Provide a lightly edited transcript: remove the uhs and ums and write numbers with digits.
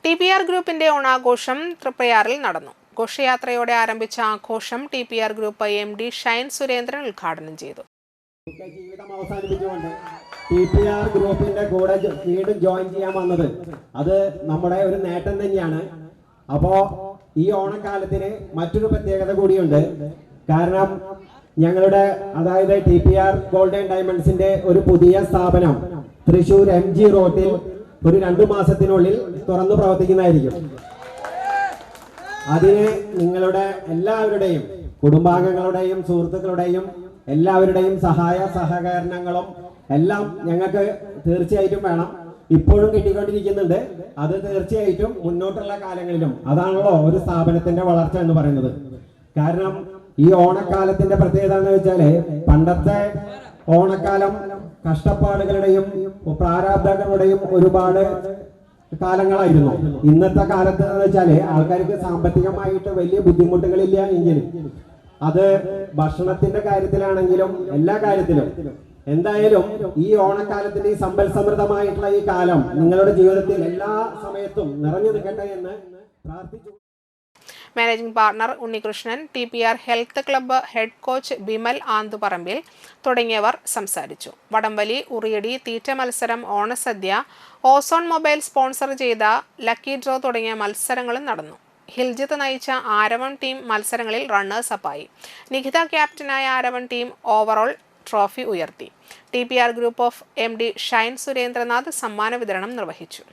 TPR ഗ്രൂപ്പിന്റെ ഓണാഘോഷം തൃപ്പയാറിൽ നടന്നു. ഘോഷയാത്രയോടെ ആരംഭിച്ച ആഘോഷം TPR group MD Shine Surendran ഉദ്ഘാടനം ചെയ്തു. ജീവിതം അവസാനിപ്പിച്ചുകൊണ്ട് TPR ഗ്രൂപ്പിന്റെ കൂടെ വീണ്ടും ജോയിൻ ചെയ്യാൻ വന്നത് അത് നമ്മുടെ ഒരു നേട്ടം തന്നെയാണ്. അപ്പോൾ ഈ ഓണക്കാലത്തിന് മറ്റൊരു പ്രത്യേകത കൂടിയുണ്ട്. കാരണം ഞങ്ങളുടെ അതായത് TPR ഗോൾഡൻ ഡയമണ്ട്സിന്റെ ഒരു പുതിയ സ്ഥാപനം തൃശൂർ MG റോഡിൽ ഒരു 2 മാസത്തിനുള്ളിൽ തുറന്നു പ്രവർത്തിക്കുന്നതായിരിക്കും. അതിന് നിങ്ങളുടെ എല്ലാവരുടെയും കുടുംബാംഗങ്ങളുടെയും സുഹൃത്തുക്കളുടെയും എല്ലാവരുടെയും സഹായ സഹകരണങ്ങളും എല്ലാം ഞങ്ങൾക്ക് തീർച്ചയായിട്ടും വേണം. ഇപ്പോഴും കിട്ടിക്കൊണ്ടിരിക്കുന്നുണ്ട്. അത് തീർച്ചയായിട്ടും മുന്നോട്ടുള്ള കാലങ്ങളിലും അതാണല്ലോ ഒരു സ്ഥാപനത്തിന്റെ വളർച്ച എന്ന് പറയുന്നത്. കാരണം ഈ ഓണക്കാലത്തിന്റെ പ്രത്യേകത എന്ന് വെച്ചാല് പണ്ടത്തെ ഓണക്കാലം കഷ്ടപ്പാടുകളുടെയും പ്രാരാബ്ധങ്ങളുടെയും ഒരുപാട് കാലങ്ങളായിരുന്നു. ഇന്നത്തെ കാലത്ത് എന്ന് വെച്ചാല് ആൾക്കാർക്ക് സാമ്പത്തികമായിട്ട് വലിയ ബുദ്ധിമുട്ടുകളില്ല എങ്കിലും അത് ഭക്ഷണത്തിന്റെ കാര്യത്തിലാണെങ്കിലും എല്ലാ കാര്യത്തിലും എന്തായാലും ഈ ഓണക്കാലത്തിന്റെ ഈ സമ്പൽ സമൃദ്ധമായിട്ടുള്ള ഈ കാലം നിങ്ങളുടെ ജീവിതത്തിൽ എല്ലാ സമയത്തും നിറഞ്ഞു നിൽക്കട്ടെ എന്ന് പ്രാർത്ഥിച്ചു. Managing partner Unnikrishnan, TPR health club head coach Bimal Anthuparambil തുടങ്ങിയവർ സംസാരിച്ചു. വടംവലി, ഉറിയടി, തീറ്റ മത്സരം, ഓണസദ്യ, ഓസോൺ മൊബൈൽ സ്പോൺസർ ചെയ്ത ലക്കി ഡ്രോ തുടങ്ങിയ മത്സരങ്ങളും നടന്നു. ഹിൽജിത്ത് നയിച്ച ആരവൺ ടീം മത്സരങ്ങളിൽ റണ്ണേഴ്സ് അപ്പായി. നിഖിത ക്യാപ്റ്റനായ ആരവൺ ടീം ഓവറോൾ ട്രോഫി ഉയർത്തി. TPR group of MD Shine Surendranath സമ്മാന വിതരണം നിർവഹിച്ചു.